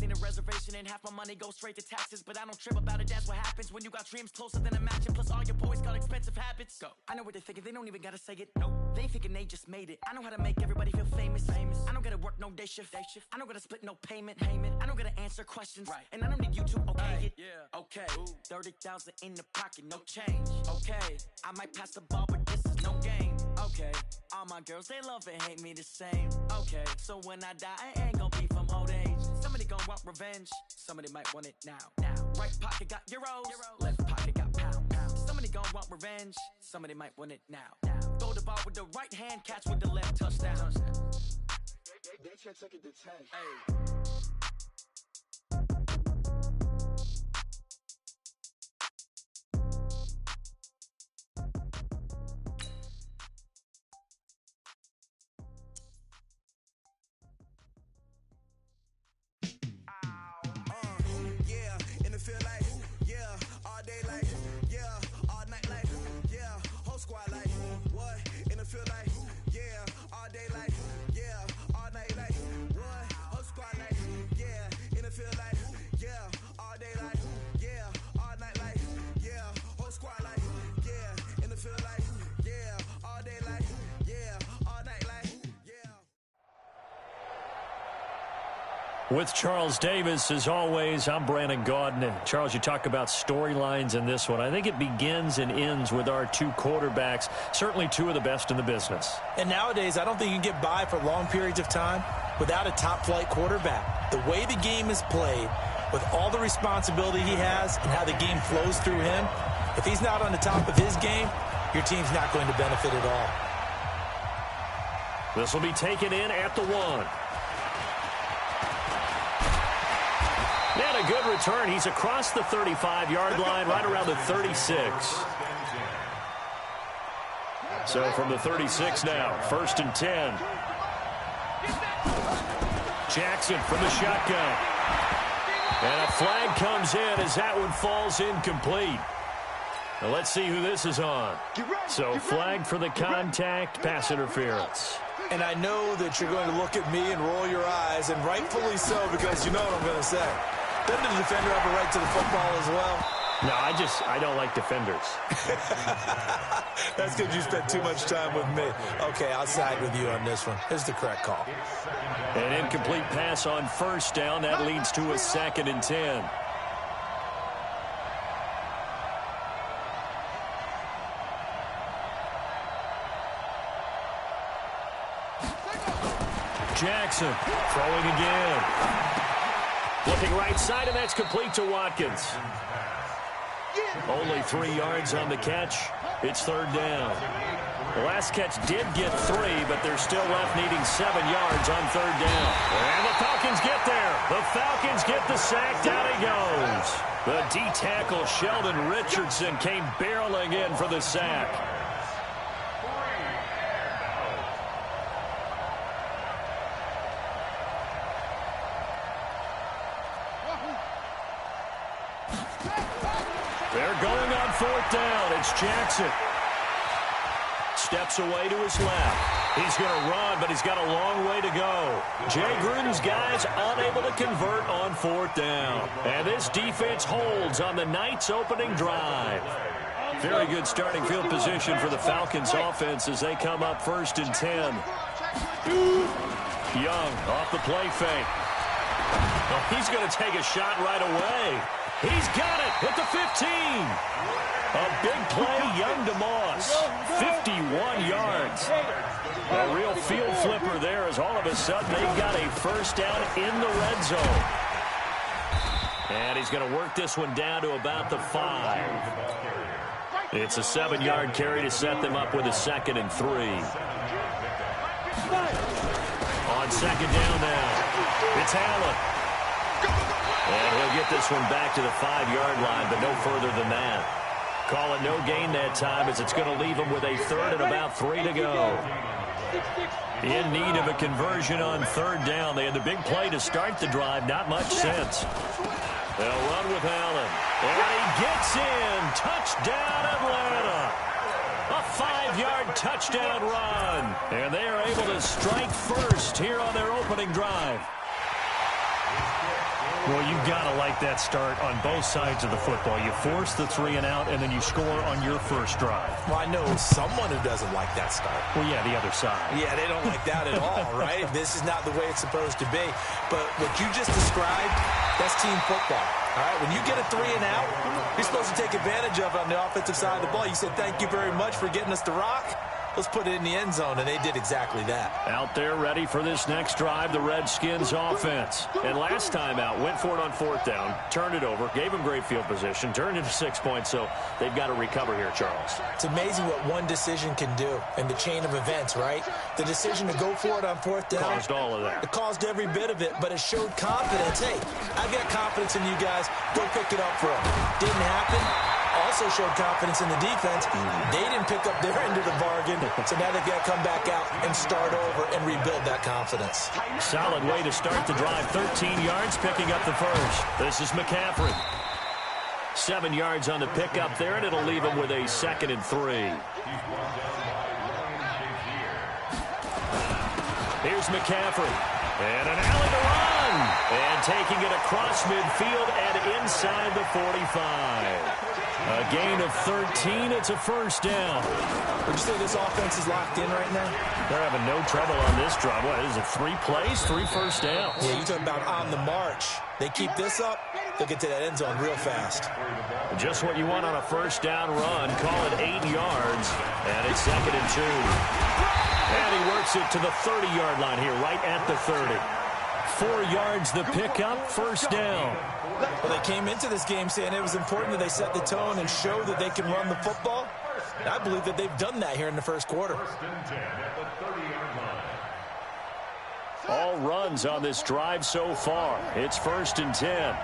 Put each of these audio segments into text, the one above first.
Seen a reservation and half my money goes straight to taxes, but I don't trip about it. That's what happens when you got dreams closer than a match, and plus all your boys got expensive habits. Go. I know what they're thinking, they don't even gotta say it. Nope. They ain't thinking they just made it. I know how to make everybody feel famous. I don't gotta work no day shift. I don't gotta split no payment. I don't gotta answer questions. Right. And I don't need you to okay it. Yeah. Okay. 30,000 in the pocket, no change. Okay. I might pass the ball, but this is no game. Okay. All my girls, they love and hate me the same. Okay. So when I die, I ain't gonna be from old age. Somebody gonna want revenge. Somebody might want it now. Right pocket got euros. Left pocket got pounds. Somebody gonna want revenge. Somebody might want it now. Throw the ball with the right hand, catch with the left, touchdown. They can't take it to 10. Hey. With Charles Davis, as always, I'm Brandon Gaudin. Charles, you talk about storylines in this one. I think it begins and ends with our two quarterbacks, certainly two of the best in the business. And nowadays, I don't think you can get by for long periods of time without a top-flight quarterback. The way the game is played, with all the responsibility he has and how the game flows through him, if he's not on the top of his game, your team's not going to benefit at all. This will be taken in at the 1. And a good return. He's across the 35-yard line, right around the 36. So from the 36 now, 1st and 10. Jackson from the shotgun. And a flag comes in as that one falls incomplete. Now let's see who this is on. So flag for the contact, pass interference. And I know that you're going to look at me and roll your eyes, and rightfully so, because you know what I'm going to say. Doesn't the defender have a right to the football as well? No, I don't like defenders. That's because you spent too much time with me. Okay, I'll side with you on this one. Here's the correct call. An incomplete pass on 1st down. That leads to a 2nd and 10. Jackson throwing again. Looking right side, and that's complete to Watkins. Only 3 yards on the catch. It's 3rd down. The last catch did get 3, but they're still left needing 7 yards on 3rd down. And the Falcons get there. The Falcons get the sack. Down he goes. The D-tackle Sheldon Richardson came barreling in for the sack. They're going on 4th down. It's Jackson. Steps away to his left. He's going to run, but he's got a long way to go. Jay Gruden's guys unable to convert on 4th down. And this defense holds on the Knights' opening drive. Very good starting field position for the Falcons offense as they come up 1st and 10. Young off the play fake. Well, he's going to take a shot right away. He's got it at the 15. A big play, Young DeMoss. 51 yards. A real field flipper there as all of a sudden they've got a 1st down in the red zone. And he's going to work this one down to about the 5. It's a 7-yard carry to set them up with a 2nd and 3. On 2nd down now, it's Allen. And he'll get this one back to the 5-yard line, but no further than that. Call it no gain that time as it's going to leave him with a 3rd and about 3 to go. In need of a conversion on 3rd down. They had the big play to start the drive. Not much sense. They'll run with Allen. And he gets in. Touchdown, Atlanta. A 5-yard touchdown run. And they are able to strike first here on their opening drive. Well, you've got to like that start on both sides of the football. You force the 3 and out, and then you score on your first drive. Well, I know someone who doesn't like that start. Well, yeah, the other side. Yeah, they don't like that at all, right? This is not the way it's supposed to be. But what you just described, that's team football. All right, when you get a 3 and out, you're supposed to take advantage of it on the offensive side of the ball. You said, thank you very much for getting us the rock. Let's put it in the end zone, and they did exactly that. Out there ready for this next drive, the Redskins offense. And last time out, went for it on 4th down, turned it over, gave them great field position, turned it to 6 points, so they've got to recover here, Charles. It's amazing what one decision can do in the chain of events, right? The decision to go for it on 4th down. Caused all of that. It caused every bit of it, but it showed confidence. Hey, I've got confidence in you guys. Go pick it up for them. Didn't happen. Also showed confidence in the defense. They didn't pick up their end of the bargain, so now they've got to come back out and start over and rebuild that confidence. Solid way to start the drive. 13 yards, picking up the first. This is McCaffrey. 7 yards on the pickup there, and it'll leave him with a 2nd and 3. Here's McCaffrey. And an alley to run. And taking it across midfield and inside the 45. A gain of 13. It's a first down. Would you say this offense is locked in right now? They're having no trouble on this drive. What is it, 3 plays, 3 first downs? Yeah, you're talking about on the march. They keep this up, they'll get to that end zone real fast. Just what you want on a first down run. Call it 8 yards. And it's 2nd and 2. And he works it to the 30-yard line here, right at the 30. 4 yards the pickup, first down. Well, they came into this game saying it was important that they set the tone and show that they can run the football. And I believe that they've done that here in the first quarter. All runs on this drive so far. It's 1st and 10.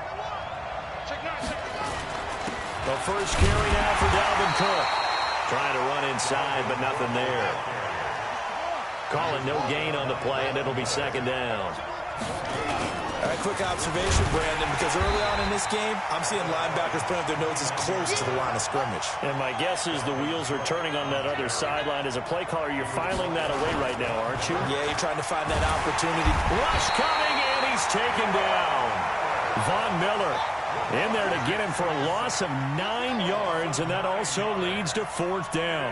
The first carry now for Dalvin Cook. Trying to run inside, but nothing there. Calling no gain on the play, and it'll be 2nd down. All right, quick observation, Brandon, because early on in this game, I'm seeing linebackers putting up their noses close to the line of scrimmage. And my guess is the wheels are turning on that other sideline. As a play caller, you're filing that away right now, aren't you? Yeah, you're trying to find that opportunity. Rush coming, and he's taken down. Von Miller in there to get him for a loss of 9 yards, and that also leads to 4th down.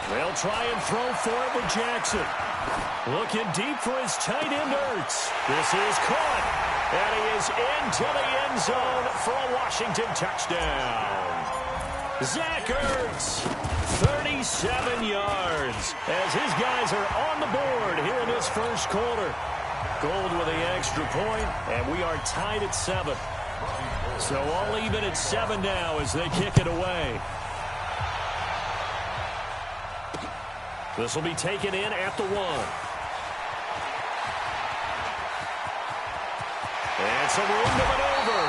They'll try and throw for it with Jackson. Looking deep for his tight end, Ertz. This is caught, and he is into the end zone for a Washington touchdown. Zach Ertz, 37 yards, as his guys are on the board here in this first quarter. Gold with the extra point, and we are tied at 7. So all even at 7 now as they kick it away. This will be taken in at the 1. And some room to maneuver.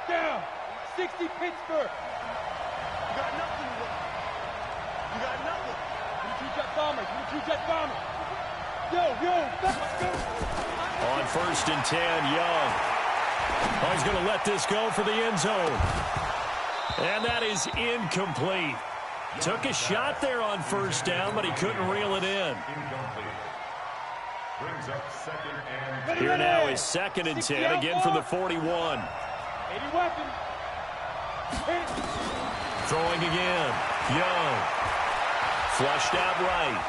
Down. 60 Pittsburgh. You got nothing left. You got nothing. Two-jet bomber. Two-jet bomber. Yo, let's go. On 1st and 10, Young. Oh, he's going to let this go for the end zone. And that is incomplete. Took a shot there on 1st down, but he couldn't reel it in. Here now is 2nd and 10, again from the 41. 80 weapons. Throwing again. Young. Flushed out right.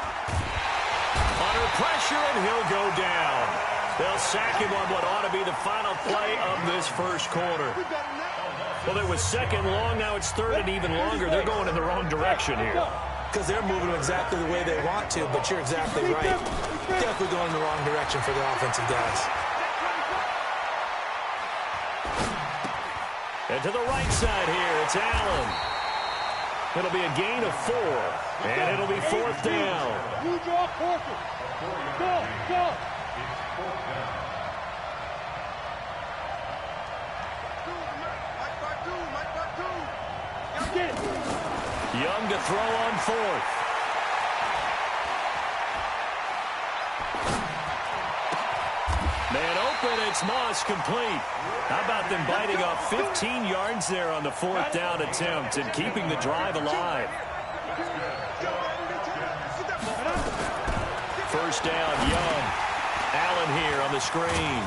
Under pressure, and he'll go down. They'll sack him on what ought to be the final play of this first quarter. Well, it was 2nd long. Now it's 3rd and even longer. They're going in the wrong direction here. Because they're moving exactly the way they want to, but you're exactly right. Definitely going in the wrong direction for the offensive guys. And to the right side here, it's Allen. It'll be a gain of 4, and it'll be 4th down. You draw Corker. Go. Young to throw on 4th. Man open, it's Moss, complete. How about them biting off 15 yards there on the 4th down attempt and keeping the drive alive? First down, Young. Allen here on the screen.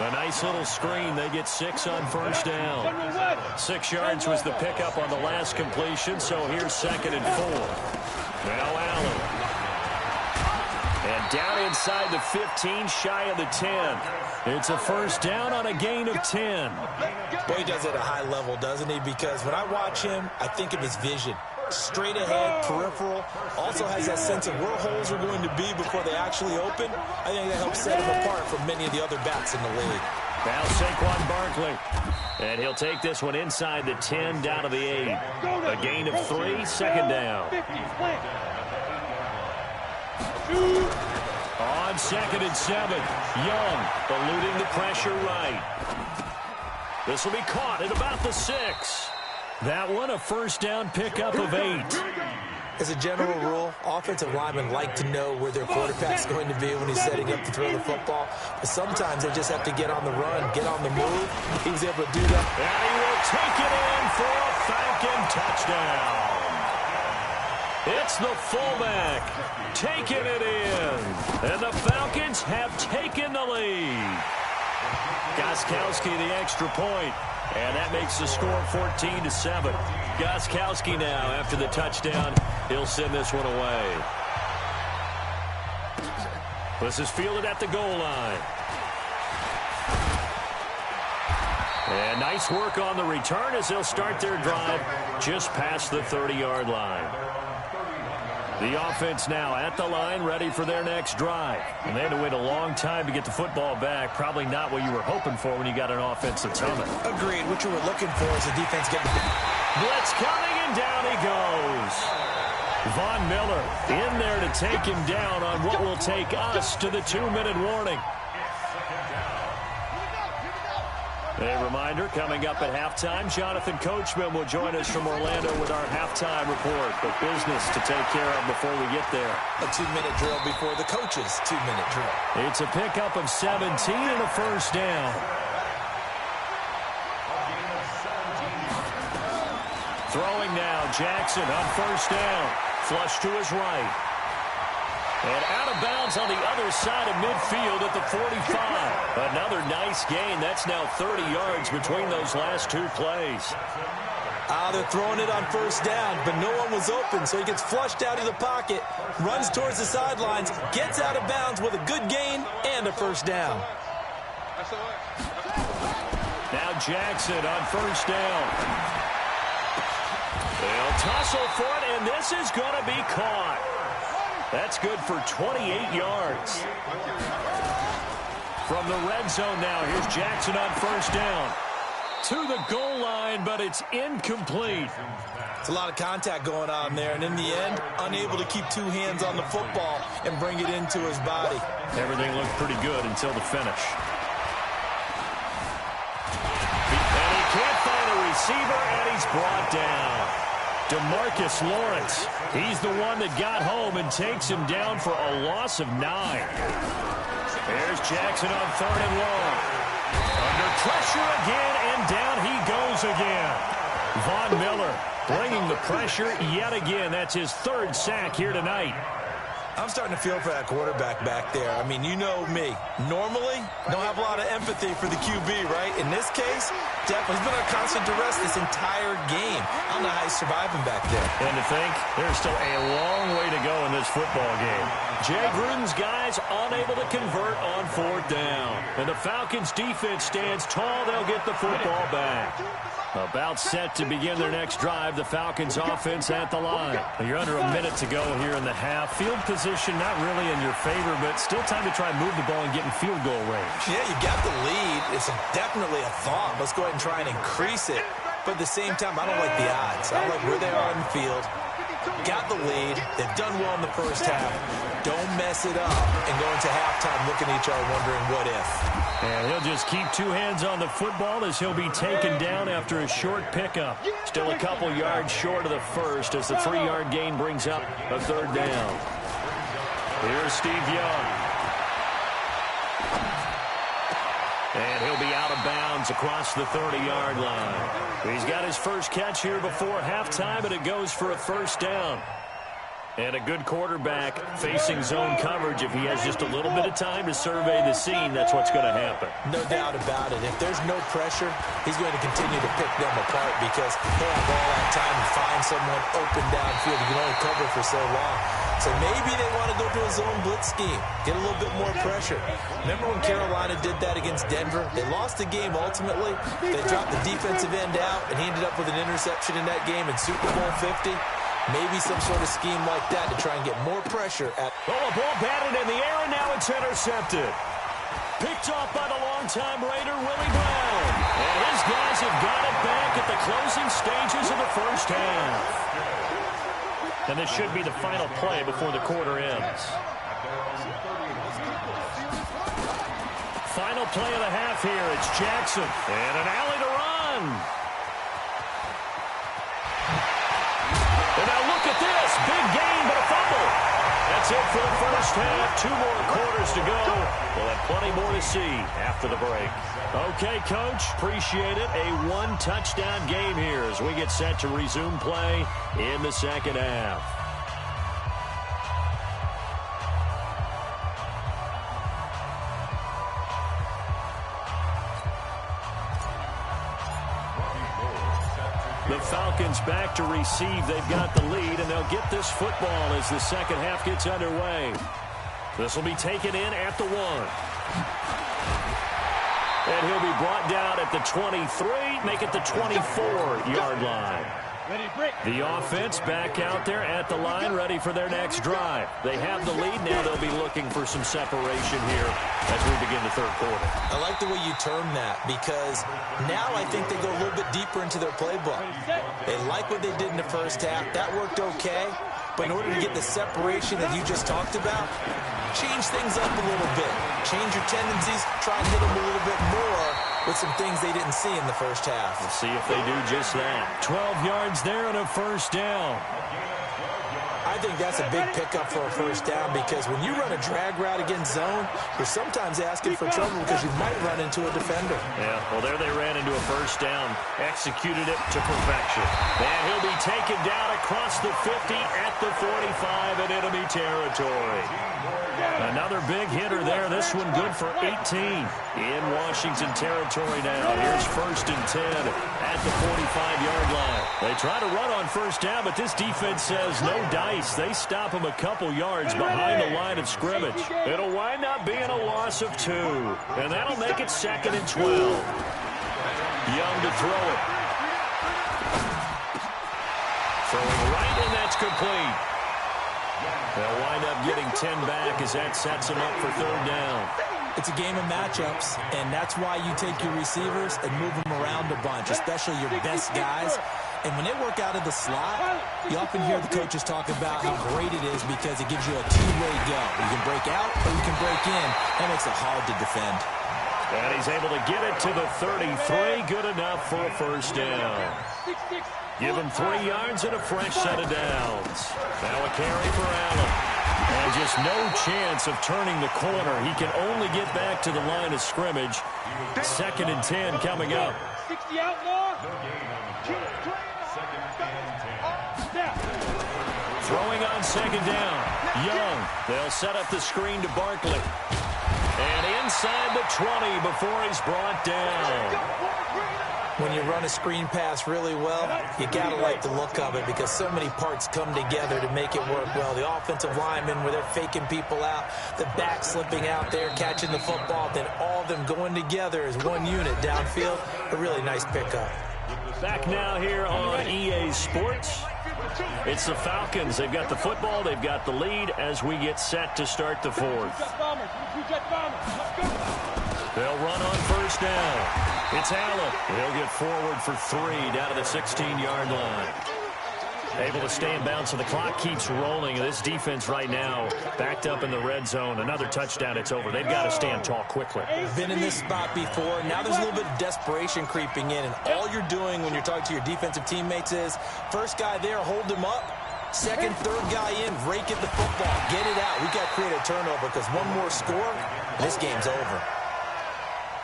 A nice little screen. They get 6 on first down. 6 yards was the pickup on the last completion, so here's 2nd and 4. Now Allen. And down inside the 15, shy of the 10. It's a first down on a gain of 10. Boy, he does it at a high level, doesn't he? Because when I watch him, I think of his vision. Straight ahead, peripheral. Also has that sense of where holes are going to be before they actually open. I think that helps set him apart from many of the other backs in the league. Now Saquon Barkley. And he'll take this one inside the 10, down to the 8. A gain of 3, 2nd down. On 2nd and 7, Young eluding the pressure right. This will be caught at about the 6. That one a first down pickup of 8. As a general rule, offensive linemen like to know where their quarterback's going to be when he's setting up to throw the football. But sometimes they just have to get on the run, get on the move. He was able to do that. And he will take it in for a Falcon touchdown. It's the fullback taking it in. And the Falcons have taken the lead. Gostkowski the extra point. And that makes the score 14-7. Gostkowski now, after the touchdown, he'll send this one away. This is fielded at the goal line. And nice work on the return as they'll start their drive just past the 30-yard line. The offense now at the line, ready for their next drive. And they had to wait a long time to get the football back. Probably not what you were hoping for when you got an offense that's humming. Agreed. What you were looking for is the defense getting... Blitz coming, and down he goes. Von Miller in there to take him down on what will take us to the 2-minute warning. A reminder, coming up at halftime, Jonathan Coachman will join us from Orlando with our halftime report. But business to take care of before we get there. A 2-minute drill before the coach's 2-minute drill. It's a pickup of 17 and a first down. Throwing now, Jackson on first down. Flush to his right. And out of bounds on the other side of midfield at the 45. Another nice gain. That's now 30 yards between those last 2 plays. They're throwing it on first down, but no one was open, so he gets flushed out of the pocket, runs towards the sidelines, gets out of bounds with a good gain and a first down. Now Jackson on first down. They'll tussle for it, and this is going to be caught. That's good for 28 yards. From the red zone now, here's Jackson on first down. To the goal line, but it's incomplete. It's a lot of contact going on there, and in the end, unable to keep 2 hands on the football and bring it into his body. Everything looked pretty good until the finish. And he can't find a receiver, and he's brought down. DeMarcus Lawrence, he's the one that got home and takes him down for a loss of 9. There's Jackson on 3rd and long. Under pressure again, and down he goes again. Von Miller bringing the pressure yet again. That's his 3rd sack here tonight. I'm starting to feel for that quarterback back there. I mean, you know me. Normally, don't have a lot of empathy for the QB, right? In this case, definitely he's been on constant duress this entire game. I don't know how he's surviving back there. And to think, there's still a long way to go in this football game. Jay Gruden's guys unable to convert on 4th down. And the Falcons' defense stands tall. They'll get the football back. About set to begin their next drive, the Falcons offense at the line. You're under a minute to go here in the half. Field position not really in your favor, but still time to try and move the ball and get in field goal range. Yeah, you got the lead. It's definitely a thought. Let's go ahead and try and increase it. But at the same time, I don't like the odds. I don't like where they are in the field. Got the lead. They've done well in the first half. Don't mess it up and go into halftime looking at each other wondering what if. And he'll just keep 2 hands on the football as he'll be taken down after a short pickup. Still a couple yards short of the first as the 3-yard gain brings up a 3rd down. Here's Steve Young. And he'll be out of bounds across the 30-yard line. He's got his first catch here before halftime, and it goes for a first down. And a good quarterback facing zone coverage. If he has just a little bit of time to survey the scene, that's what's going to happen. No doubt about it. If there's no pressure, he's going to continue to pick them apart because they have all that time to find someone open downfield. You can only cover for so long. So maybe they want to go to a zone blitz scheme, get a little bit more pressure. Remember when Carolina did that against Denver? They lost the game ultimately. They dropped the defensive end out, and he ended up with an interception in that game in Super Bowl 50. Maybe some sort of scheme like that to try and get more pressure at... Oh, a ball batted in the air, and now it's intercepted. Picked off by the longtime Raider, Willie Brown. And his guys have got it back at the closing stages of the first half. And this should be the final play before the quarter ends. Final play of the half here. It's Jackson. And an alley to run. And now look at this. Big gain, but a fumble. That's it for the first half. 2 more quarters to go. We'll have plenty more to see after the break. Okay, Coach. Appreciate it. A 1-touchdown game here as we get set to resume play in the second half. The Falcons back to receive. They've got the lead, and they'll get this football as the second half gets underway. This will be taken in at the 1. And he'll be brought down at the 23, make it the 24-yard line. The offense back out there at the line, ready for their next drive. They have the lead. Now they'll be looking for some separation here as we begin the third quarter. I like the way you term that because now I think they go a little bit deeper into their playbook. They like what they did in the first half. That worked okay. But in order to get the separation that you just talked about, change things up a little bit. Change your tendencies. Try and hit them a little bit more with some things they didn't see in the first half. We'll see if they do just that. 12 yards there and a first down. I think that's a big pickup for a first down because when you run a drag route against zone, you're sometimes asking for trouble because you might run into a defender. Yeah, well, there they ran into a first down. Executed it to perfection. And he'll be taken down across the 50 at the 45 in enemy territory. Another big hitter there. This one good for 18 in Washington territory now. Here's 1st and 10 at the 45-yard line. They try to run on first down, but this defense says no dice. They stop him a couple yards behind the line of scrimmage. It'll wind up being a loss of 2, and that'll make it 2nd and 12. Young to throw it. Throwing right, and that's complete. They'll wind up getting 10 back as that sets them up for 3rd down. It's a game of matchups, and that's why you take your receivers and move them around a bunch, especially your best guys. And when they work out of the slot, you often hear the coaches talk about how great it is because it gives you a two-way go. You can break out or you can break in. That makes it hard to defend. And he's able to get it to the 33. Good enough for a first down. Give him 3 yards and a fresh set of downs. Now a carry for Allen. And just no chance of turning the corner. He can only get back to the line of scrimmage. 2nd and 10 coming up. 60 outlaw. Throwing on 2nd down. Young. They'll set up the screen to Barkley. And inside the 20 before he's brought down. When you run a screen pass really well, you got to like the look of it because so many parts come together to make it work well. The offensive linemen, where they're faking people out, the back slipping out there, catching the football, then all of them going together as one unit downfield. A really nice pickup. Back now here on EA Sports. It's the Falcons. They've got the football. They've got the lead as we get set to start the 4th. They'll run on first down. It's Allen. He'll get forward for 3 down to the 16-yard line. Able to stay in bounds, so the clock keeps rolling. This defense right now backed up in the red zone. Another touchdown, it's over. They've got to stand tall quickly. Been in this spot before. Now there's a little bit of desperation creeping in, and all you're doing when you're talking to your defensive teammates is first guy there, hold him up. Second, third guy in, rake at the football. Get it out. We got to create a turnover because one more score, this game's over.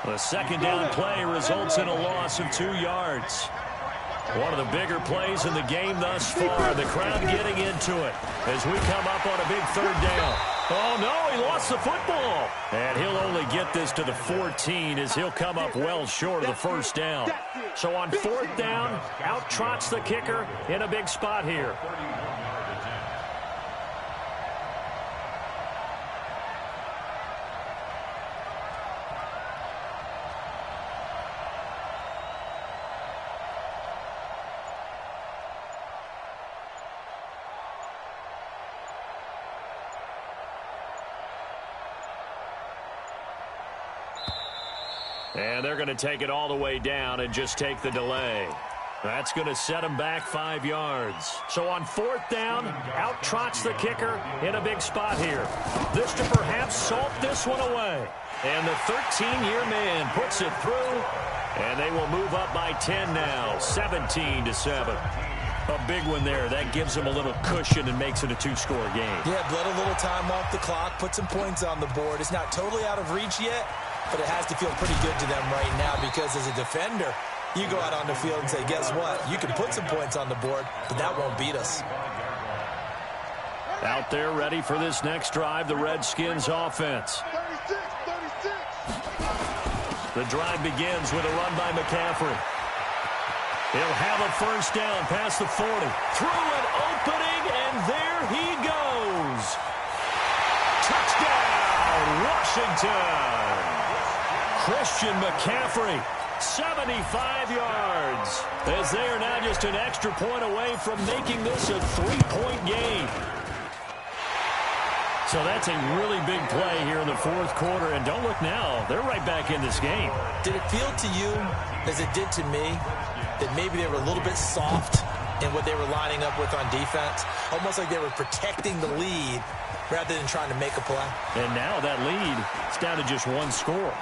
The second down play results in a loss of 2 yards. One of the bigger plays in the game thus far. The crowd getting into it as we come up on a big third down. Oh, no, he lost the football. And he'll only get this to the 14 as he'll come up well short of the first down. So on fourth down, out trots the kicker in a big spot here. And they're going to take it all the way down and just take the delay. That's going to set them back 5 yards. So on fourth down, out trots the kicker in a big spot here. This to perhaps salt this one away. And the 13-year man puts it through. And they will move up by 10 now, 17-7. A big one there. That gives them a little cushion and makes it a 2-score game. Yeah, bled a little time off the clock, put some points on the board. It's not totally out of reach yet, but it has to feel pretty good to them right now because as a defender, you go out on the field and say, guess what? You can put some points on the board, but that won't beat us. Out there ready for this next drive, the Redskins offense. 36. The drive begins with a run by McCaffrey. He'll have a first down past the 40. Through an opening, and there he goes. Touchdown, Washington. Christian McCaffrey, 75 yards, as they are now just an extra point away from making this a 3-point game. So that's a really big play here in the fourth quarter, and don't look now, they're right back in this game. Did it feel to you, as it did to me, that maybe they were a little bit soft in what they were lining up with on defense? Almost like they were protecting the lead rather than trying to make a play. And now that lead is down to just 1 score.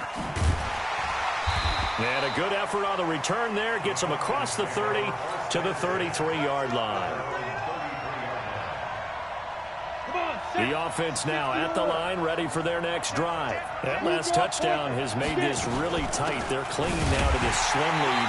And a good effort on the return there. Gets them across the 30 to the 33-yard line. The offense now at the line, ready for their next drive. That last touchdown has made this really tight. They're clinging now to this slim lead.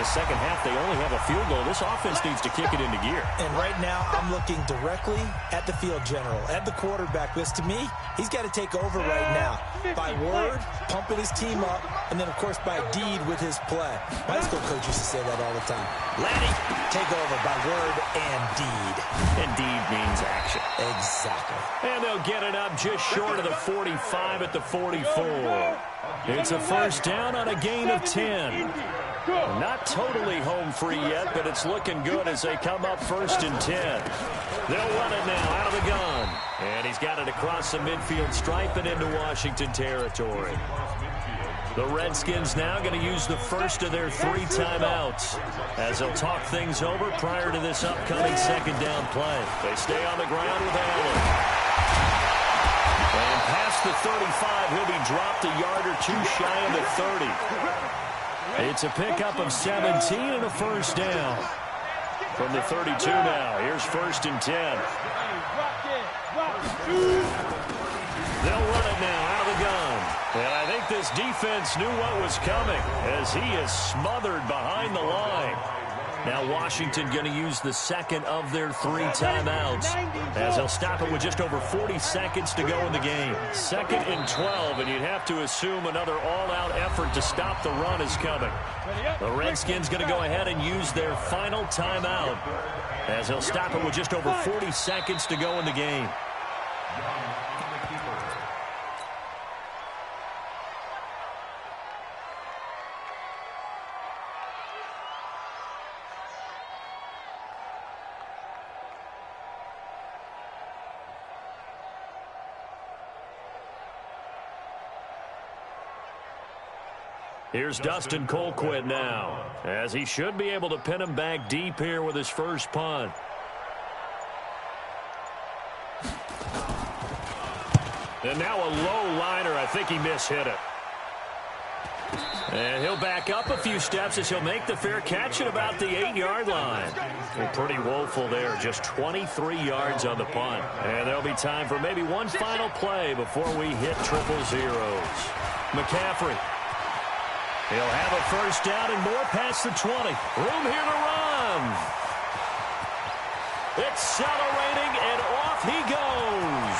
Second half, they only have a field goal. This offense needs to kick it into gear. And right now, I'm looking directly at the field general, at the quarterback. Because to me, he's got to take over right now. By word, pumping his team up, and then, of course, by deed with his play. My high school coach used to say that all the time. Laddie, take over by word and deed. And deed means action. Exactly. And they'll get it up just short of the 45 at the 44. It's a first down on a gain of 10. Not totally home free yet, but it's looking good as they come up first and 10. They'll run it now out of the gun. And he's got it across the midfield stripe and into Washington territory. The Redskins now going to use the first of their 3 timeouts as they'll talk things over prior to this upcoming second down play. They stay on the ground with Allen. And past the 35, he'll be dropped a yard or 2 shy of the 30. It's a pickup of 17 and a first down. From the 32 now, here's first and 10. They'll run it now out of the gun. And I think this defense knew what was coming as he is smothered behind the line. Now Washington going to use the second of their 3 timeouts as they'll stop it with just over 40 seconds to go in the game. 2nd and 12, and you'd have to assume another all-out effort to stop the run is coming. The Redskins going to go ahead and use their final timeout as they'll stop it with just over 40 seconds to go in the game. Here's Dustin Colquitt now, as he should be able to pin him back deep here with his first punt. And now a low liner. I think he mishit it. And he'll back up a few steps as he'll make the fair catch at about the 8-yard line. Well, pretty woeful there, just 23 yards on the punt. And there'll be time for maybe one final play before we hit triple zeros. McCaffrey. He'll have a first down and more past the 20. Room here to run. Accelerating, and off he goes.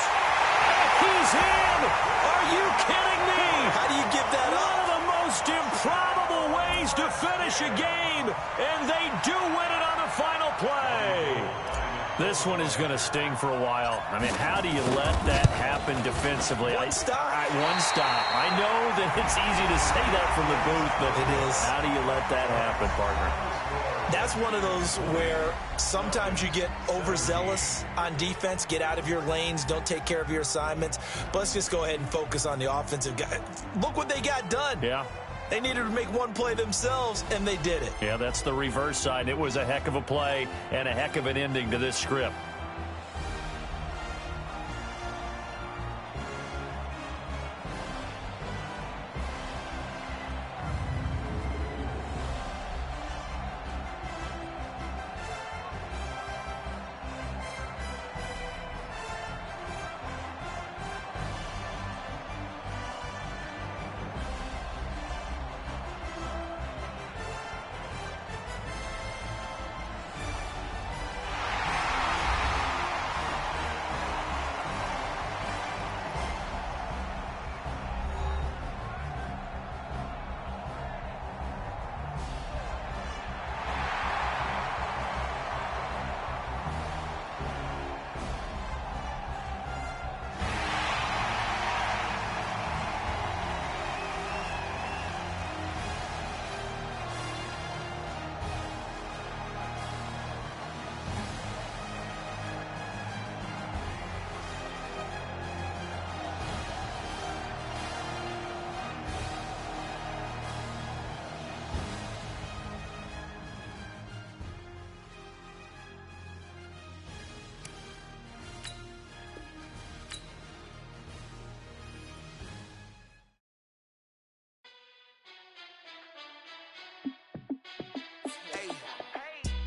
He's in! Are you kidding me? How do you give that up? One of the most improbable ways to finish a game, and they do win it on the final play. This one is going to sting for a while. I mean, how do you let that happen defensively? One stop. One stop. I know that it's easy to say that from the booth, but it is. How do you let that happen, partner? That's one of those where sometimes you get overzealous on defense, get out of your lanes, don't take care of your assignments. But let's just go ahead and focus on the offensive guy. Look what they got done. Yeah. They needed to make one play themselves, and they did it. Yeah, that's the reverse side. It was a heck of a play and a heck of an ending to this script.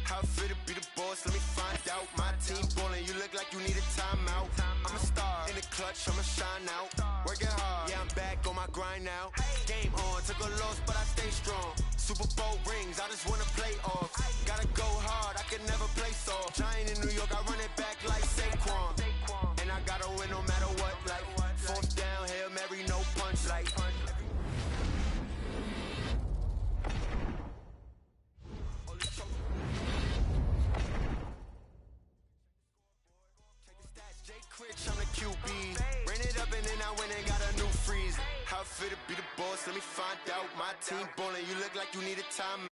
How fit to be the boss? Let me find out. My team ballin', you look like you need a timeout. I'm a star in the clutch, I'ma shine out. Working hard, yeah, I'm back on my grind now. Game on, took a loss, but I stay strong. Super Bowl rings, I just wanna play off. Gotta go hard, I can never play soft. Giant in New York, I run it back like Saquon. And I gotta win no matter what, like fourth down, Hail Mary, no punch, like. I'm the QB. Ran it up and then I went and got a new freeze. How fit to be the boss? Let me find out. My team ballin', you look like you need a time.